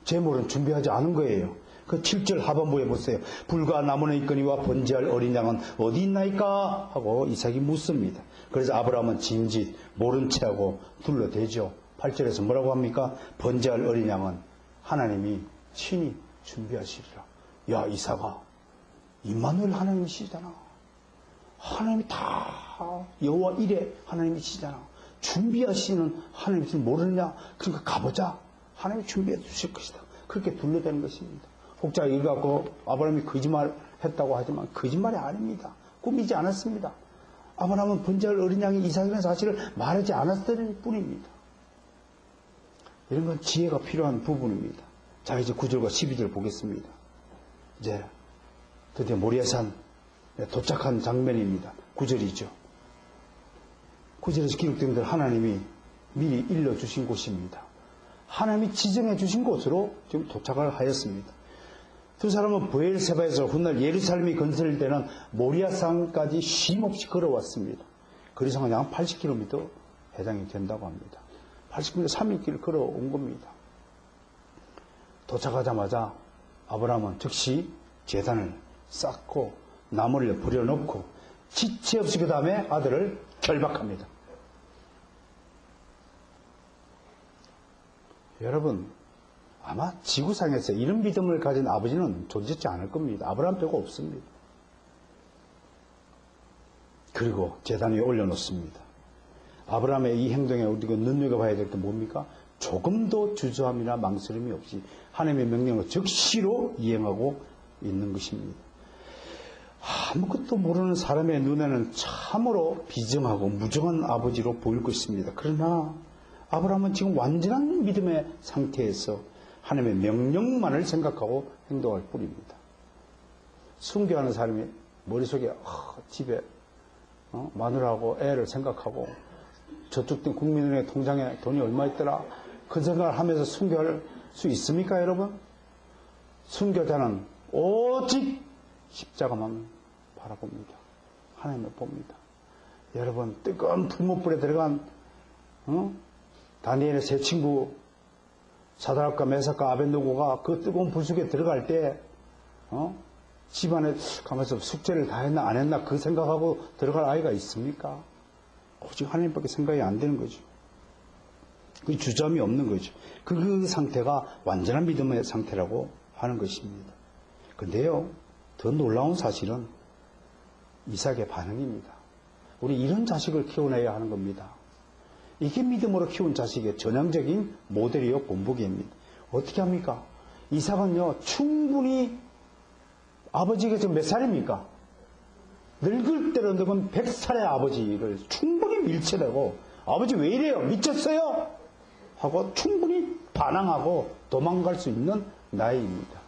제물은 준비하지 않은 거예요. 그 7절 하반부에 보세요. 불과 나무는 있거니와 번제할 어린 양은 어디 있나이까? 하고 이삭이 묻습니다. 그래서 아브라함은 진짓 모른 체하고 둘러대죠. 8절에서 뭐라고 합니까? 번제할 어린 양은 하나님이 친히 준비하시리라. 야, 이삭아, 임마누엘 하나님이시잖아. 하나님이 다 여호와 이레 하나님이시잖아. 준비하시는 하나님을 모르느냐? 그러니까 가보자. 하나님이 준비해 주실 것이다. 그렇게 둘러대는 것입니다. 혹자 이거 갖고 아브라함이 거짓말했다고 하지만 거짓말이 아닙니다. 꾸미지 않았습니다. 아브라함은 번제할 어린 양이 이삭이라는 사실을 말하지 않았을 뿐입니다. 이런 건 지혜가 필요한 부분입니다. 자, 이제 9절과 12절 보겠습니다. 이제 드디어 모리아산 도착한 장면입니다. 9절이죠. 9절에서 기록된 대로 하나님이 미리 일러주신 곳입니다. 하나님이 지정해 주신 곳으로 지금 도착을 하였습니다. 두 사람은 브엘세바에서 훗날 예루살렘이 건설되는 모리아산까지 쉼없이 걸어왔습니다. 거리상은 약 80km 해당이 된다고 합니다. 80km 3일길 걸어온 겁니다. 도착하자마자 아브라함은 즉시 제단을 쌓고 나무를 버려놓고 지체 없이 그 다음에 아들을 결박합니다. 여러분, 아마 지구상에서 이런 믿음을 가진 아버지는 존재하지 않을 겁니다. 아브라함 빼고 없습니다. 그리고 제단 위에 올려놓습니다. 아브라함의 이 행동에 우리가 눈여겨봐야 될 게 뭡니까? 조금도 주저함이나 망설임이 없이 하나님의 명령을 즉시로 이행하고 있는 것입니다. 아무것도 모르는 사람의 눈에는 참으로 비정하고 무정한 아버지로 보일 것입니다. 그러나 아브라함은 지금 완전한 믿음의 상태에서 하나님의 명령만을 생각하고 행동할 뿐입니다. 순교하는 사람이 머릿속에 집에 마누라하고 애를 생각하고 저쪽 국민은행 통장에 돈이 얼마 있더라 그 생각을 하면서 순교할 수 있습니까, 여러분? 순교자는 오직 십자가만 바라봅니다. 하나님을 봅니다. 여러분, 뜨거운 풀무불에 들어간 다니엘의 세 친구 사드락과 메삭과 아벳느고가 그 뜨거운 불 속에 들어갈 때 집안에 가면서 숙제를 다 했나 안 했나 그 생각하고 들어갈 아이가 있습니까? 오직 하나님밖에 생각이 안 되는 거죠. 그 주저함이 없는 거죠. 그 상태가 완전한 믿음의 상태라고 하는 것입니다. 그런데요, 더 놀라운 사실은 이삭의 반응입니다. 우리 이런 자식을 키워내야 하는 겁니다. 이게 믿음으로 키운 자식의 전형적인 모델이요 본보기입니다. 어떻게 합니까? 이삭은요 충분히 아버지가 지금 몇 살입니까? 늙을 대로 늙은 100살의 아버지를 충분히 밀쳐내고 아버지 왜 이래요? 미쳤어요? 하고 충분히 반항하고 도망갈 수 있는 나이입니다.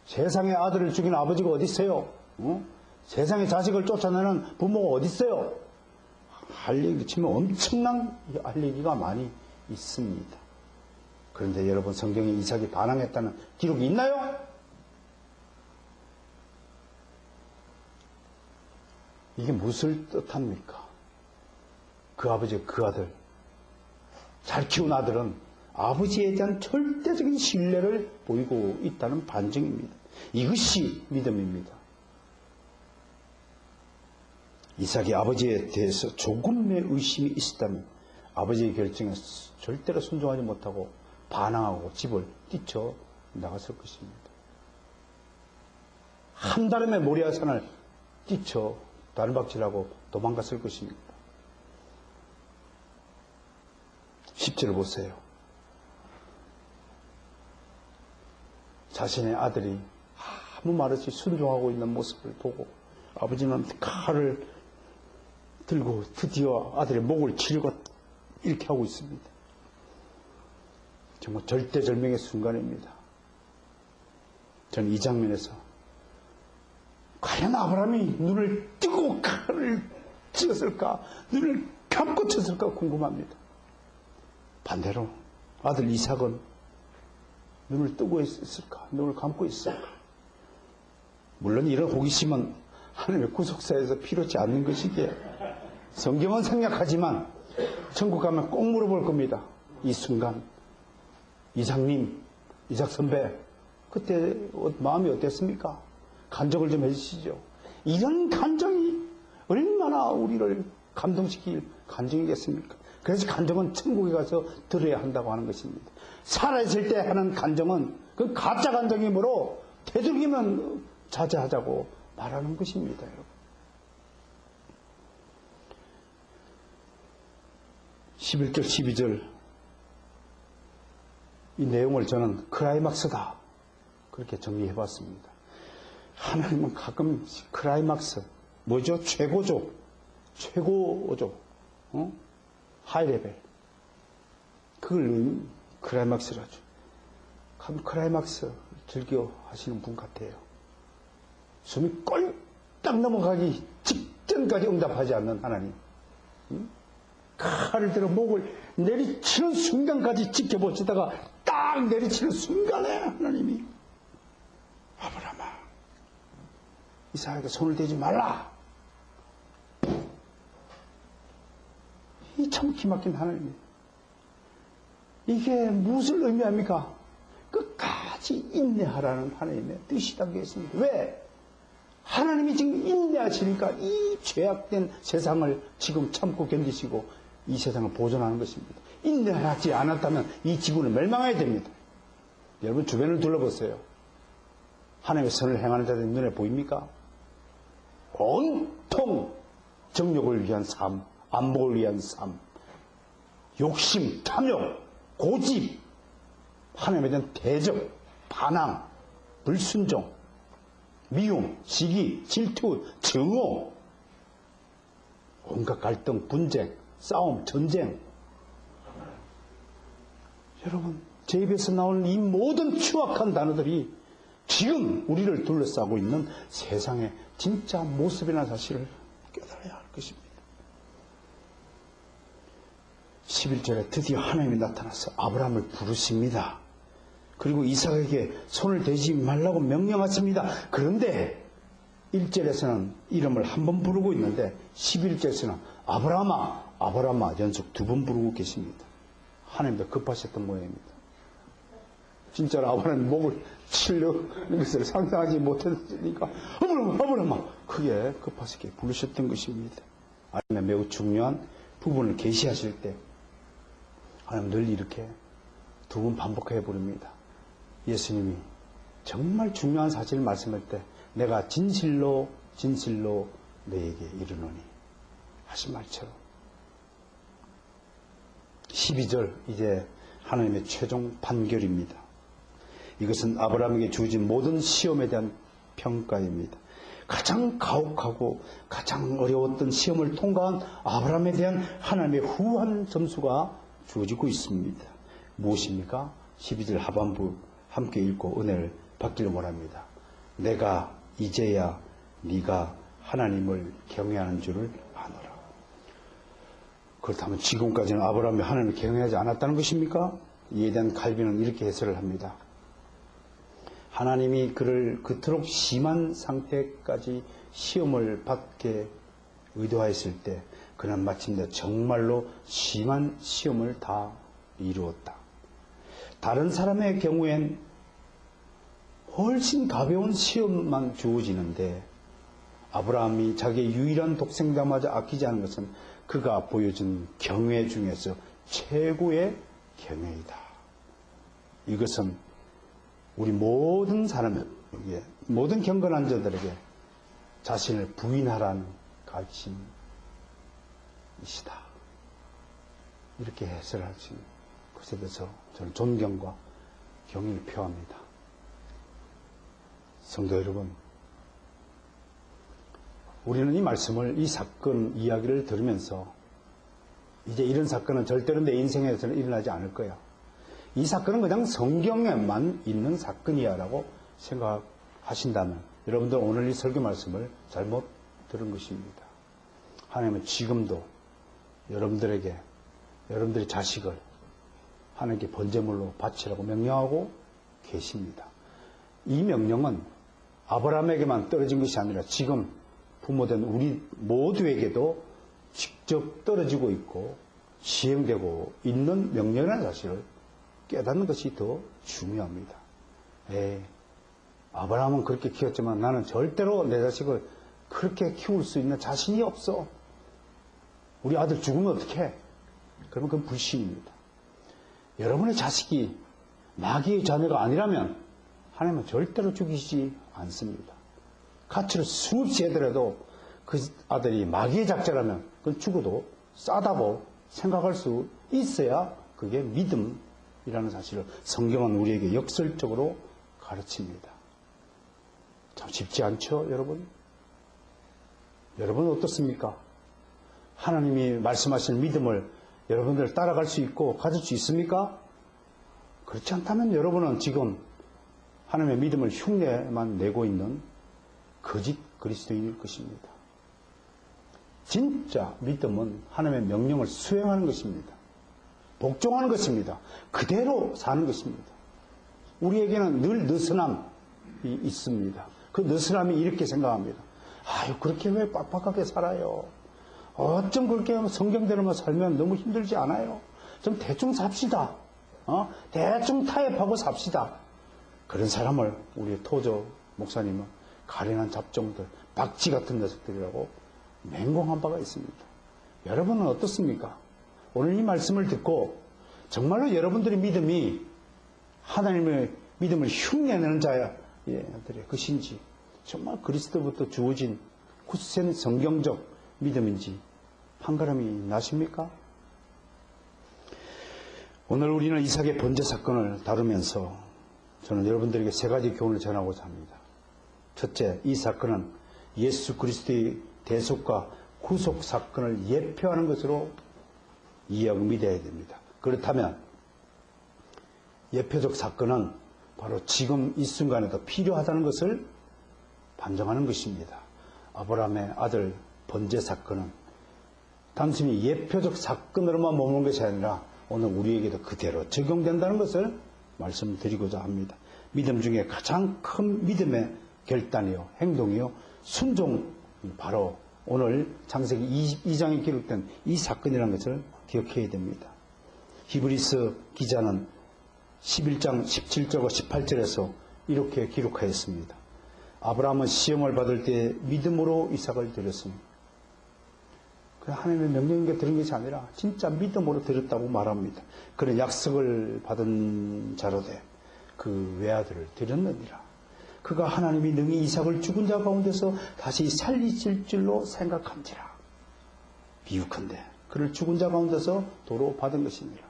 세상의 아들을 죽인 아버지가 어디 있어요? 세상의 자식을 쫓아내는 부모가 어디 있어요? 할 얘기 치면 엄청난 할 얘기가 많이 있습니다. 그런데 여러분, 성경에 이삭이 반항했다는 기록이 있나요? 이게 무엇을 뜻합니까? 그 아버지, 그 아들, 잘 키운 아들은 아버지에 대한 절대적인 신뢰를 보이고 있다는 반증입니다. 이것이 믿음입니다. 이삭이 아버지에 대해서 조금의 의심이 있었다면 아버지의 결정에 절대로 순종하지 못하고 반항하고 집을 뛰쳐 나갔을 것입니다. 한달음에 모리아산을 뛰쳐 단박질하고 도망갔을 것입니다. 10절을 보세요. 자신의 아들이 아무 말 없이 순종하고 있는 모습을 보고 아버지는 칼을 들고 드디어 아들의 목을 치려고 이렇게 하고 있습니다. 정말 절대절명의 순간입니다. 저는 이 장면에서 과연 아브라함이 눈을 뜨고 칼을 쥐었을까, 눈을 감고 쳤을까 궁금합니다. 반대로 아들 이삭은 눈을 뜨고 있을까, 눈을 감고 있을까. 물론 이런 호기심은 하나님의 구속사에서 필요치 않는 것이기에 성경은 생략하지만 천국 가면 꼭 물어볼 겁니다. 이 순간 이삭님, 이삭 선배, 그때 마음이 어땠습니까? 간증을 좀 해주시죠. 이런 간증이 얼마나 우리를 감동시킬 간증이겠습니까? 그래서 간증은 천국에 가서 들어야 한다고 하는 것입니다. 살아있을 때 하는 간증은 그 가짜 간증이므로 되도록이면 자제하자고 말하는 것입니다, 여러분. 11절, 12절 이 내용을 저는 클라이막스다 그렇게 정리해봤습니다. 하나님은 가끔 클라이막스, 뭐죠? 최고조, 하이레벨, 그걸 클라이막스라죠. 가끔 클라이막스 즐겨 하시는 분 같아요. 숨이 꼴딱 넘어가기 직전까지 응답하지 않는 하나님. 칼을 들어 목을 내리치는 순간까지 지켜보시다가 딱 내리치는 순간에 하나님이 아브라함아, 이삭에게 손을 대지 말라. 이 참 기막힌 하나님이에요. 이게 무엇을 의미합니까? 끝까지 인내하라는 하나님의 뜻이 담겨 있습니다. 왜? 하나님이 지금 인내하시니까 이 죄악된 세상을 지금 참고 견디시고 이 세상을 보존하는 것입니다. 인내하지 않았다면 이 지구는 멸망해야 됩니다. 여러분 주변을 둘러보세요. 하나님의 선을 행하는 자들의 눈에 보입니까? 온통 정욕을 위한 삶, 안목을 위한 삶, 욕심, 탐욕, 고집, 하나님에 대한 대적, 반항, 불순종, 미움, 시기, 질투, 증오, 온갖 갈등, 분쟁, 싸움, 전쟁. 여러분, 제 입에서 나오는 이 모든 추악한 단어들이 지금 우리를 둘러싸고 있는 세상의 진짜 모습이라는 사실을 깨달아야 할 것입니다. 11절에 드디어 하나님이 나타나서 아브라함을 부르십니다. 그리고 이삭에게 손을 대지 말라고 명령하십니다. 그런데 1절에서는 이름을 한 번 부르고 있는데 11절에서는 아브라함아, 아브라함아 연속 2번 부르고 계십니다. 하나님도 급하셨던 모양입니다. 진짜로 아브라함이 목을 치려는 것을 상상하지 못했으니까 아브라함아, 아브라함아 크게 급하시게 부르셨던 것입니다. 하나님의 매우 중요한 부분을 계시하실 때 하나님 늘 이렇게 2번 반복해 부릅니다. 예수님이 정말 중요한 사실을 말씀할 때 내가 진실로 진실로 너에게 이르노니 하신 말처럼 12절 이제 하나님의 최종 판결입니다. 이것은 아브라함에게 주어진 모든 시험에 대한 평가입니다. 가장 가혹하고 가장 어려웠던 시험을 통과한 아브라함에 대한 하나님의 후한 점수가 주어지고 있습니다. 무엇입니까? 12절 하반부 함께 읽고 은혜를 받기를 원합니다. 내가 이제야 네가 하나님을 경외하는 줄을 아노라. 그렇다면 지금까지는 아브라함이 하나님을 경외하지 않았다는 것입니까? 이에 대한 칼빈은 이렇게 해설을 합니다. 하나님이 그를 그토록 심한 상태까지 시험을 받게 의도하였을 때 그는 마침내 정말로 심한 시험을 다 이루었다. 다른 사람의 경우엔 훨씬 가벼운 시험만 주어지는데 아브라함이 자기의 유일한 독생자마저 아끼지 않은 것은 그가 보여준 경외 중에서 최고의 경외이다. 이것은 우리 모든 사람에게, 모든 경건한 자들에게 자신을 부인하라는 가르침이시다. 이렇게 해설할 수 있는 것에 대해서 저는 존경과 경의를 표합니다. 성도 여러분, 우리는 이 말씀을, 이 사건 이야기를 들으면서 이제 이런 사건은 절대로 내 인생에서는 일어나지 않을 거야. 이 사건은 그냥 성경에만 있는 사건이야 라고 생각하신다면 여러분들 오늘 이 설교 말씀을 잘못 들은 것입니다. 하나님은 지금도 여러분들에게 여러분들의 자식을 하나님께 번제물로 바치라고 명령하고 계십니다. 이 명령은 아브라함에게만 떨어진 것이 아니라 지금 부모된 우리 모두에게도 직접 떨어지고 있고 시행되고 있는 명령이라는 사실을 깨닫는 것이 더 중요합니다. 아브라함은 그렇게 키웠지만 나는 절대로 내 자식을 그렇게 키울 수 있는 자신이 없어. 우리 아들 죽으면 어떡해? 그러면 그건 불신입니다. 여러분의 자식이 마귀의 자녀가 아니라면 하나님은 절대로 죽이지 않습니다. 가치를 수없이 해더라도 그 아들이 마귀의 작자라면 그건 죽어도 싸다고 생각할 수 있어야 그게 믿음이라는 사실을 성경은 우리에게 역설적으로 가르칩니다. 참 쉽지 않죠, 여러분? 여러분은 어떻습니까? 하나님이 말씀하신 믿음을 여러분들 따라갈 수 있고 가질 수 있습니까? 그렇지 않다면 여러분은 지금 하나님의 믿음을 흉내만 내고 있는 거짓 그리스도인일 것입니다. 진짜 믿음은 하나님의 명령을 수행하는 것입니다. 복종하는 것입니다. 그대로 사는 것입니다. 우리에게는 늘 느슨함이 있습니다. 그 느슨함이 이렇게 생각합니다. 아유, 그렇게 왜 빡빡하게 살아요? 어쩜 그렇게 성경대로만 살면 너무 힘들지 않아요? 좀 대충 삽시다. 대충 타협하고 삽시다. 그런 사람을 우리 토저 목사님은 가련한 잡종들, 박쥐 같은 녀석들이라고 맹공한 바가 있습니다. 여러분은 어떻습니까? 오늘 이 말씀을 듣고 정말로 여러분들의 믿음이 하나님의 믿음을 흉내내는 자들의 것인지 정말 그리스도부터 주어진 굳센 성경적 믿음인지 판가름이 나십니까? 오늘 우리는 이삭의 번제 사건을 다루면서 저는 여러분들에게 세 가지 교훈을 전하고자 합니다. 첫째, 이 사건은 예수 그리스도의 대속과 구속 사건을 예표하는 것으로 이해하고 믿어야 됩니다. 그렇다면 예표적 사건은 바로 지금 이 순간에도 필요하다는 것을 반증하는 것입니다. 아브라함의 아들 번제 사건은 단순히 예표적 사건으로만 머무는 것이 아니라 오늘 우리에게도 그대로 적용된다는 것을 말씀드리고자 합니다. 믿음 중에 가장 큰 믿음의 결단이요, 행동이요, 순종이 바로 오늘 창세기 22장에 기록된 이 사건이라는 것을 기억해야 됩니다. 히브리서 기자는 11장 17절과 18절에서 이렇게 기록하였습니다. 아브라함은 시험을 받을 때 믿음으로 이삭을 드렸습니다. 하나님의 명령에 들은 것이 아니라 진짜 믿음으로 드렸다고 말합니다. 그는 약속을 받은 자로 돼 그 외아들을 드렸느니라. 그가 하나님이 능히 이삭을 죽은 자 가운데서 다시 살리실 줄로 생각한지라. 비유컨대 그를 죽은 자 가운데서 도로 받은 것이니라.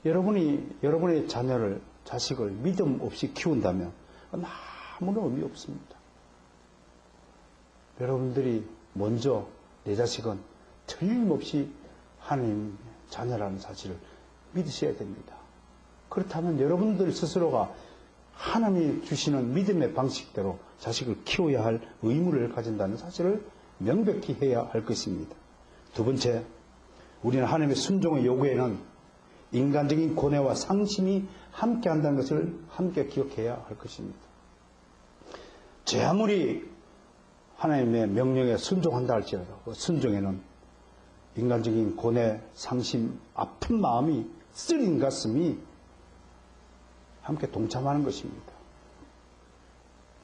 여러분이 여러분의 자식을 믿음 없이 키운다면 아무런 의미 없습니다. 여러분들이 먼저 내 자식은 틀림없이 하나님 자녀라는 사실을 믿으셔야 됩니다. 그렇다면 여러분들 스스로가 하나님이 주시는 믿음의 방식대로 자식을 키워야 할 의무를 가진다는 사실을 명백히 해야 할 것입니다. 두 번째, 우리는 하나님의 순종의 요구에는 인간적인 고뇌와 상심이 함께 한다는 것을 함께 기억해야 할 것입니다. 제 아무리 하나님의 명령에 순종한다 할지라도 그 순종에는 인간적인 고뇌, 상심, 아픈 마음이 쓰린 가슴이 함께 동참하는 것입니다.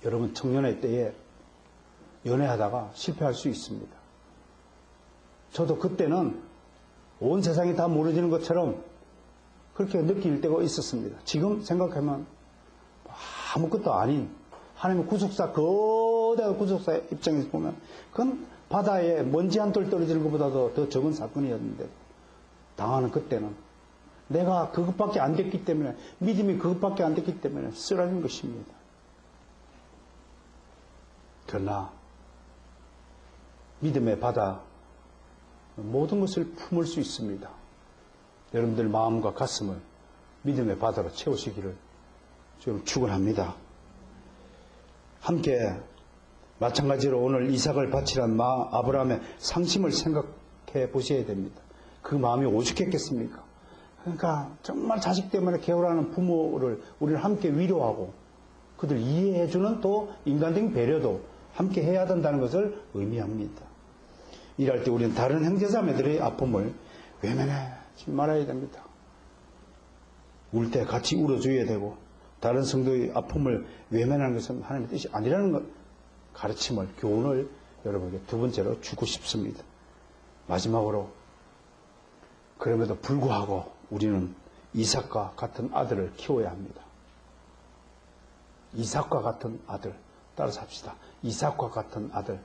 여러분 청년의 때에 연애하다가 실패할 수 있습니다. 저도 그때는 온 세상이 다 무너지는 것처럼 그렇게 느낄 때가 있었습니다. 지금 생각하면 아무것도 아닌 하나님의 구속사, 거대한 구속사 입장에서 보면 그건 바다에 먼지 한 톨 떨어지는 것보다도 더 적은 사건이었는데 당하는 그때는 내가 그것밖에 안 됐기 때문에, 믿음이 그것밖에 안 됐기 때문에 쓰라린 것입니다. 그러나 믿음의 바다 모든 것을 품을 수 있습니다. 여러분들 마음과 가슴을 믿음의 바다로 채우시기를 좀 축원합니다. 함께 마찬가지로 오늘 이삭을 바치란 아브라함의 상심을 생각해 보셔야 됩니다. 그 마음이 오죽했겠습니까? 그러니까 정말 자식 때문에 개월하는 부모를 우리는 함께 위로하고 그들 이해해주는 또 인간적인 배려도 함께 해야 된다는 것을 의미합니다. 일할 때 우리는 다른 형제자매들의 아픔을 외면하지 말아야 됩니다. 울 때 같이 울어줘야 되고 다른 성도의 아픔을 외면하는 것은 하나님의 뜻이 아니라는 것, 가르침을, 교훈을 여러분에게 두 번째로 주고 싶습니다. 마지막으로 그럼에도 불구하고 우리는 이삭과 같은 아들을 키워야 합니다. 이삭과 같은 아들, 따라서 합시다. 이삭과 같은 아들.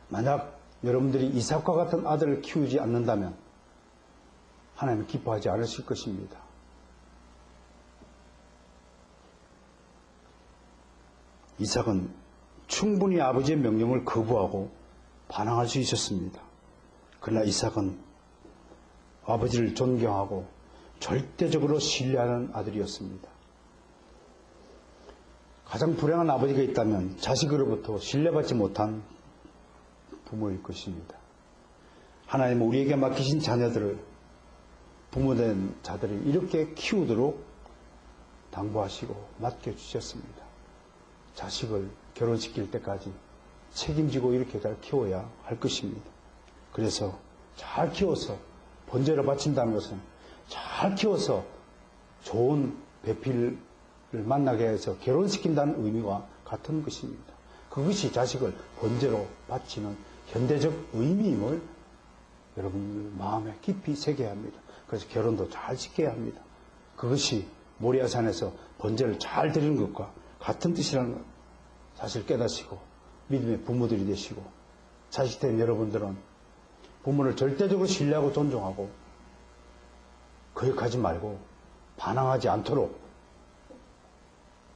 만약 여러분들이 이삭과 같은 아들을 키우지 않는다면 하나님은 기뻐하지 않으실 것입니다. 이삭은 충분히 아버지의 명령을 거부하고 반항할 수 있었습니다. 그러나 이삭은 아버지를 존경하고 절대적으로 신뢰하는 아들이었습니다. 가장 불행한 아버지가 있다면 자식으로부터 신뢰받지 못한 부모일 것입니다. 하나님은 우리에게 맡기신 자녀들을 부모된 자들이 이렇게 키우도록 당부하시고 맡겨주셨습니다. 자식을 결혼시킬 때까지 책임지고 이렇게 잘 키워야 할 것입니다. 그래서 잘 키워서 번제로 바친다는 것은 잘 키워서 좋은 배필을 만나게 해서 결혼시킨다는 의미와 같은 것입니다. 그것이 자식을 번제로 바치는 현대적 의미임을 여러분 마음에 깊이 새겨야 합니다. 그래서 결혼도 잘 시켜야 합니다. 그것이 모리아산에서 번제를 잘 드리는 것과 같은 뜻이라는 것 사실 깨닫시고 믿음의 부모들이 되시고 자식된 여러분들은 부모를 절대적으로 신뢰하고 존중하고 거역하지 말고 반항하지 않도록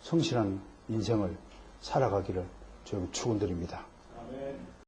성실한 인생을 살아가기를 좀 축원드립니다.